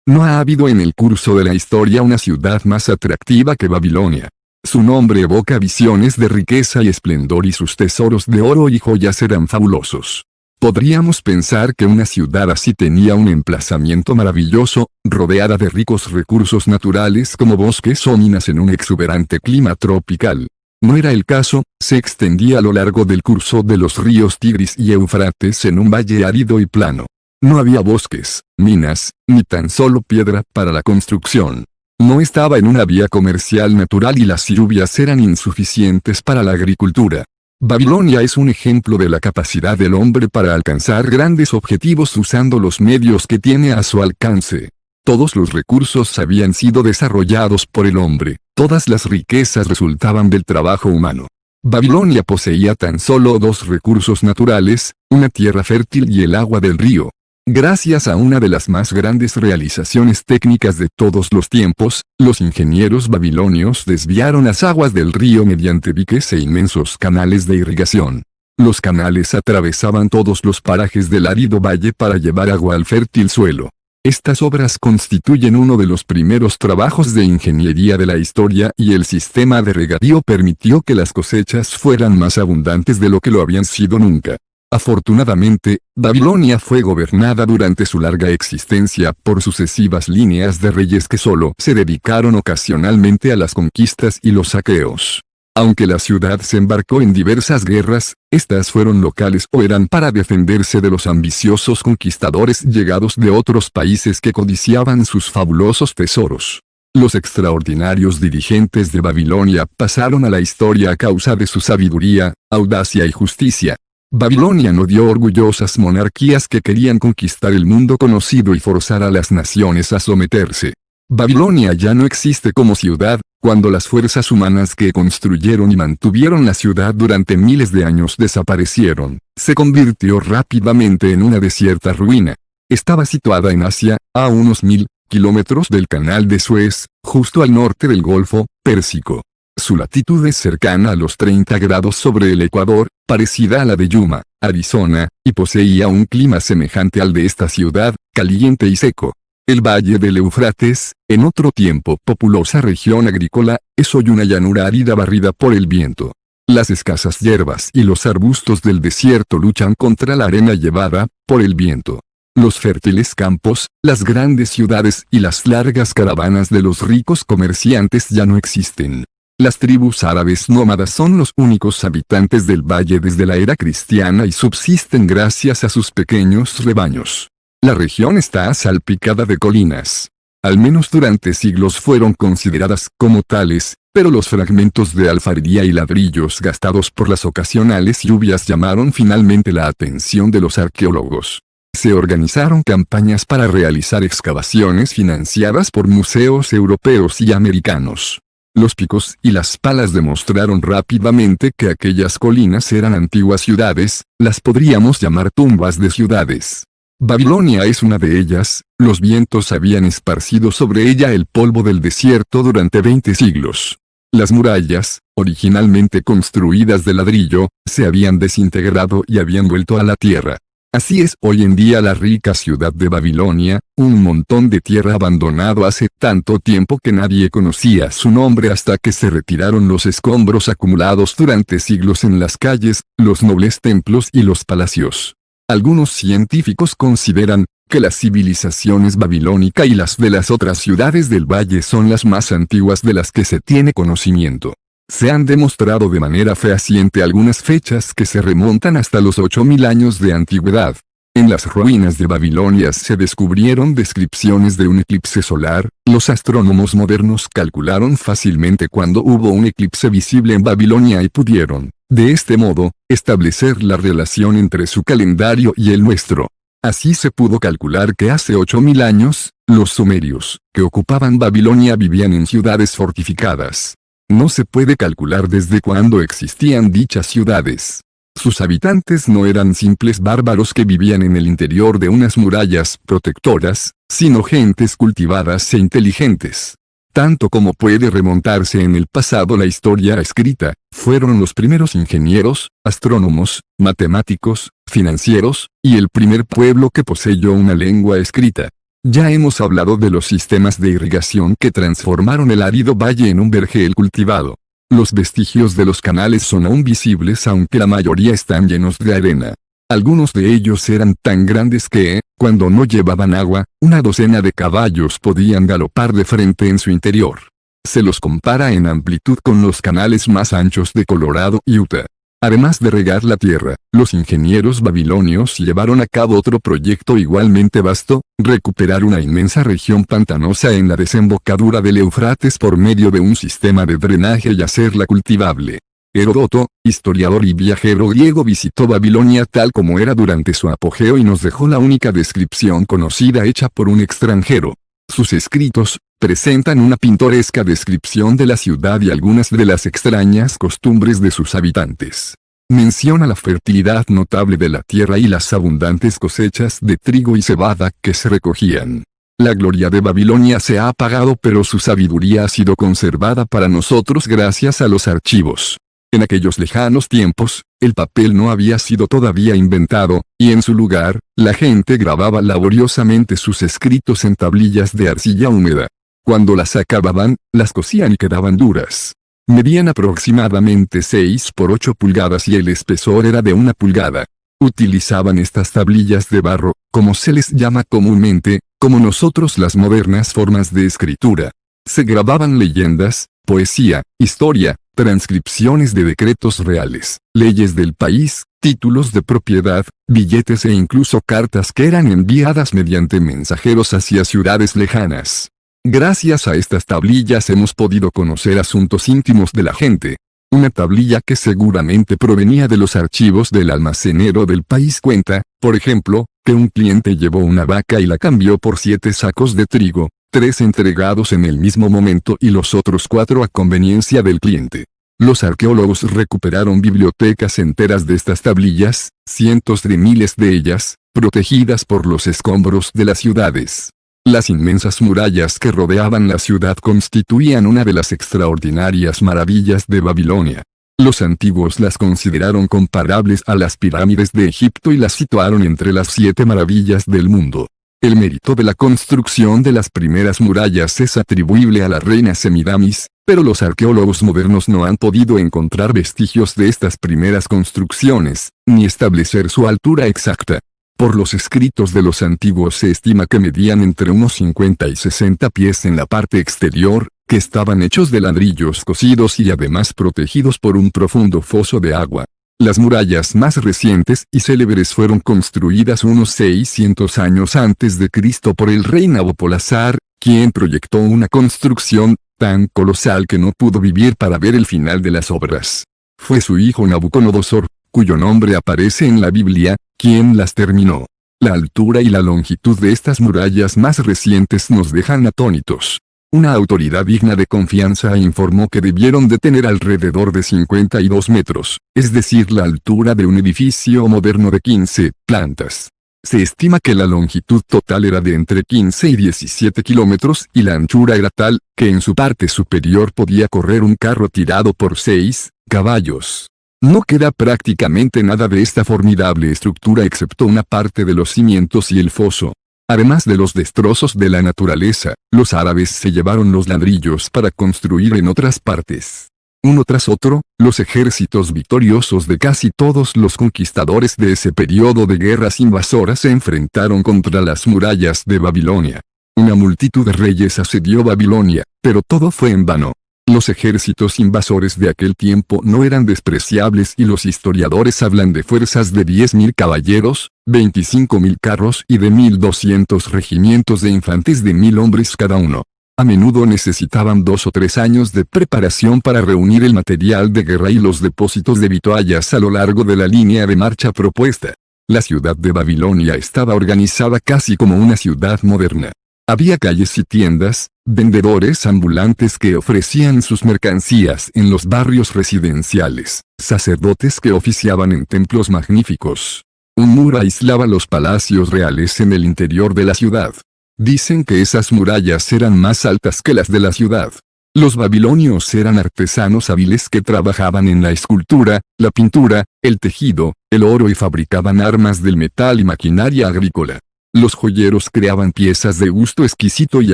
No ha habido en el curso de la historia una ciudad más atractiva que Babilonia. Su nombre evoca visiones de riqueza y esplendor y sus tesoros de oro y joyas eran fabulosos. Podríamos pensar que una ciudad así tenía un emplazamiento maravilloso, rodeada de ricos recursos naturales como bosques o minas en un exuberante clima tropical. No era el caso, se extendía a lo largo del curso de los ríos Tigris y Éufrates en un valle árido y plano. No había bosques, minas, ni tan solo piedra para la construcción. No estaba en una vía comercial natural y las lluvias eran insuficientes para la agricultura. Babilonia es un ejemplo de la capacidad del hombre para alcanzar grandes objetivos usando los medios que tiene a su alcance. Todos los recursos habían sido desarrollados por el hombre, todas las riquezas resultaban del trabajo humano. Babilonia poseía tan solo dos recursos naturales, una tierra fértil y el agua del río. Gracias a una de las más grandes realizaciones técnicas de todos los tiempos, los ingenieros babilonios desviaron las aguas del río mediante diques e inmensos canales de irrigación. Los canales atravesaban todos los parajes del árido valle para llevar agua al fértil suelo. Estas obras constituyen uno de los primeros trabajos de ingeniería de la historia y el sistema de regadío permitió que las cosechas fueran más abundantes de lo que lo habían sido nunca. Afortunadamente, Babilonia fue gobernada durante su larga existencia por sucesivas líneas de reyes que solo se dedicaron ocasionalmente a las conquistas y los saqueos. Aunque la ciudad se embarcó en diversas guerras, estas fueron locales o eran para defenderse de los ambiciosos conquistadores llegados de otros países que codiciaban sus fabulosos tesoros. Los extraordinarios dirigentes de Babilonia pasaron a la historia a causa de su sabiduría, audacia y justicia. Babilonia no dio orgullosas monarquías que querían conquistar el mundo conocido y forzar a las naciones a someterse. Babilonia ya no existe como ciudad, cuando las fuerzas humanas que construyeron y mantuvieron la ciudad durante miles de años desaparecieron, se convirtió rápidamente en una desierta ruina. Estaba situada en Asia, a unos 1000 kilómetros del Canal de Suez, justo al norte del Golfo Pérsico. Su latitud es cercana a los 30 grados sobre el Ecuador, parecida a la de Yuma, Arizona, y poseía un clima semejante al de esta ciudad, caliente y seco. El valle del Éufrates, en otro tiempo populosa región agrícola, es hoy una llanura árida barrida por el viento. Las escasas hierbas y los arbustos del desierto luchan contra la arena llevada por el viento. Los fértiles campos, las grandes ciudades y las largas caravanas de los ricos comerciantes ya no existen. Las tribus árabes nómadas son los únicos habitantes del valle desde la era cristiana y subsisten gracias a sus pequeños rebaños. La región está salpicada de colinas. Al menos durante siglos fueron consideradas como tales, pero los fragmentos de alfarería y ladrillos gastados por las ocasionales lluvias llamaron finalmente la atención de los arqueólogos. Se organizaron campañas para realizar excavaciones financiadas por museos europeos y americanos. Los picos y las palas demostraron rápidamente que aquellas colinas eran antiguas ciudades, las podríamos llamar tumbas de ciudades. Babilonia es una de ellas, los vientos habían esparcido sobre ella el polvo del desierto durante 20 siglos. Las murallas, originalmente construidas de ladrillo, se habían desintegrado y habían vuelto a la tierra. Así es hoy en día la rica ciudad de Babilonia, un montón de tierra abandonado hace tanto tiempo que nadie conocía su nombre hasta que se retiraron los escombros acumulados durante siglos en las calles, los nobles templos y los palacios. Algunos científicos consideran que las civilizaciones babilónica y las de las otras ciudades del valle son las más antiguas de las que se tiene conocimiento. Se han demostrado de manera fehaciente algunas fechas que se remontan hasta los 8000 años de antigüedad. En las ruinas de Babilonia se descubrieron descripciones de un eclipse solar. Los astrónomos modernos calcularon fácilmente cuándo hubo un eclipse visible en Babilonia y pudieron, de este modo, establecer la relación entre su calendario y el nuestro. Así se pudo calcular que hace 8000 años, los sumerios, que ocupaban Babilonia vivían en ciudades fortificadas. No se puede calcular desde cuándo existían dichas ciudades. Sus habitantes no eran simples bárbaros que vivían en el interior de unas murallas protectoras, sino gentes cultivadas e inteligentes. Tanto como puede remontarse en el pasado la historia escrita, fueron los primeros ingenieros, astrónomos, matemáticos, financieros, y el primer pueblo que poseyó una lengua escrita. Ya hemos hablado de los sistemas de irrigación que transformaron el árido valle en un vergel cultivado. Los vestigios de los canales son aún visibles, aunque la mayoría están llenos de arena. Algunos de ellos eran tan grandes que, cuando no llevaban agua, una docena de caballos podían galopar de frente en su interior. Se los compara en amplitud con los canales más anchos de Colorado y Utah. Además de regar la tierra, los ingenieros babilonios llevaron a cabo otro proyecto igualmente vasto: recuperar una inmensa región pantanosa en la desembocadura del Éufrates por medio de un sistema de drenaje y hacerla cultivable. Heródoto, historiador y viajero griego, visitó Babilonia tal como era durante su apogeo y nos dejó la única descripción conocida hecha por un extranjero. Sus escritos presentan una pintoresca descripción de la ciudad y algunas de las extrañas costumbres de sus habitantes. Menciona la fertilidad notable de la tierra y las abundantes cosechas de trigo y cebada que se recogían. La gloria de Babilonia se ha apagado, pero su sabiduría ha sido conservada para nosotros gracias a los archivos. En aquellos lejanos tiempos, el papel no había sido todavía inventado, y en su lugar, la gente grababa laboriosamente sus escritos en tablillas de arcilla húmeda. Cuando las acababan, las cosían y quedaban duras. Medían aproximadamente 6 por 8 pulgadas y el espesor era de 1 pulgada. Utilizaban estas tablillas de barro, como se les llama comúnmente, como nosotros las modernas formas de escritura. Se grababan leyendas, poesía, historia, transcripciones de decretos reales, leyes del país, títulos de propiedad, billetes e incluso cartas que eran enviadas mediante mensajeros hacia ciudades lejanas. Gracias a estas tablillas hemos podido conocer asuntos íntimos de la gente. Una tablilla que seguramente provenía de los archivos del almacenero del país cuenta, por ejemplo, que un cliente llevó una vaca y la cambió por 7 sacos de trigo, 3 entregados en el mismo momento y los otros 4 a conveniencia del cliente. Los arqueólogos recuperaron bibliotecas enteras de estas tablillas, cientos de miles de ellas, protegidas por los escombros de las ciudades. Las inmensas murallas que rodeaban la ciudad constituían una de las extraordinarias maravillas de Babilonia. Los antiguos las consideraron comparables a las pirámides de Egipto y las situaron entre las 7 maravillas del mundo. El mérito de la construcción de las primeras murallas es atribuible a la reina Semiramis, pero los arqueólogos modernos no han podido encontrar vestigios de estas primeras construcciones, ni establecer su altura exacta. Por los escritos de los antiguos se estima que medían entre unos 50 y 60 pies en la parte exterior, que estaban hechos de ladrillos cocidos y además protegidos por un profundo foso de agua. Las murallas más recientes y célebres fueron construidas unos 600 años antes de Cristo por el rey Nabopolassar, quien proyectó una construcción tan colosal que no pudo vivir para ver el final de las obras. Fue su hijo Nabucodonosor, cuyo nombre aparece en la Biblia, quien las terminó. La altura y la longitud de estas murallas más recientes nos dejan atónitos. Una autoridad digna de confianza informó que debieron de tener alrededor de 52 metros, es decir, la altura de un edificio moderno de 15 plantas. Se estima que la longitud total era de entre 15 y 17 kilómetros y la anchura era tal, que en su parte superior podía correr un carro tirado por 6 caballos. No queda prácticamente nada de esta formidable estructura excepto una parte de los cimientos y el foso. Además de los destrozos de la naturaleza, los árabes se llevaron los ladrillos para construir en otras partes. Uno tras otro, los ejércitos victoriosos de casi todos los conquistadores de ese periodo de guerras invasoras se enfrentaron contra las murallas de Babilonia. Una multitud de reyes asedió Babilonia, pero todo fue en vano. Los ejércitos invasores de aquel tiempo no eran despreciables y los historiadores hablan de fuerzas de 10.000 caballeros, 25.000 carros y de 1.200 regimientos de infantes de 1.000 hombres cada uno. A menudo necesitaban 2 o 3 años de preparación para reunir el material de guerra y los depósitos de vituallas a lo largo de la línea de marcha propuesta. La ciudad de Babilonia estaba organizada casi como una ciudad moderna. Había calles y tiendas, vendedores ambulantes que ofrecían sus mercancías en los barrios residenciales, sacerdotes que oficiaban en templos magníficos. Un muro aislaba los palacios reales en el interior de la ciudad. Dicen que esas murallas eran más altas que las de la ciudad. Los babilonios eran artesanos hábiles que trabajaban en la escultura, la pintura, el tejido, el oro y fabricaban armas del metal y maquinaria agrícola. Los joyeros creaban piezas de gusto exquisito y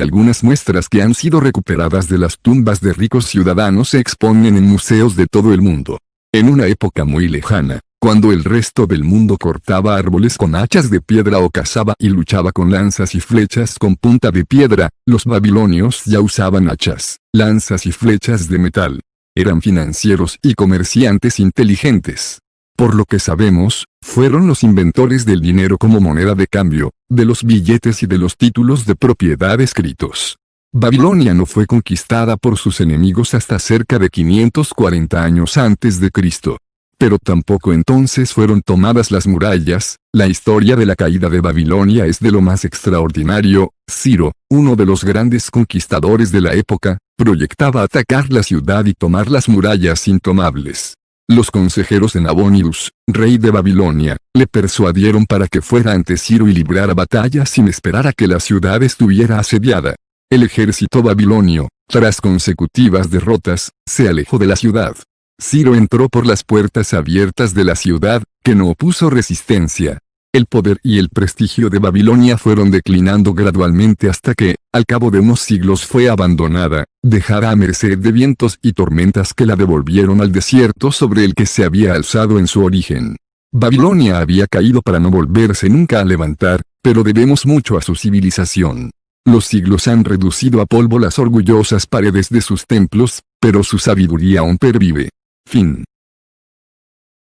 algunas muestras que han sido recuperadas de las tumbas de ricos ciudadanos se exponen en museos de todo el mundo. En una época muy lejana, cuando el resto del mundo cortaba árboles con hachas de piedra o cazaba y luchaba con lanzas y flechas con punta de piedra, los babilonios ya usaban hachas, lanzas y flechas de metal. Eran financieros y comerciantes inteligentes. Por lo que sabemos, fueron los inventores del dinero como moneda de cambio, de los billetes y de los títulos de propiedad escritos. Babilonia no fue conquistada por sus enemigos hasta cerca de 540 años antes de Cristo. Pero tampoco entonces fueron tomadas las murallas. La historia de la caída de Babilonia es de lo más extraordinario. Ciro, uno de los grandes conquistadores de la época, proyectaba atacar la ciudad y tomar las murallas intomables. Los consejeros de Nabonius, rey de Babilonia, le persuadieron para que fuera ante Ciro y librara batalla sin esperar a que la ciudad estuviera asediada. El ejército babilonio, tras consecutivas derrotas, se alejó de la ciudad. Ciro entró por las puertas abiertas de la ciudad, que no opuso resistencia. El poder y el prestigio de Babilonia fueron declinando gradualmente hasta que, al cabo de unos siglos fue abandonada, dejada a merced de vientos y tormentas que la devolvieron al desierto sobre el que se había alzado en su origen. Babilonia había caído para no volverse nunca a levantar, pero debemos mucho a su civilización. Los siglos han reducido a polvo las orgullosas paredes de sus templos, pero su sabiduría aún pervive. Fin.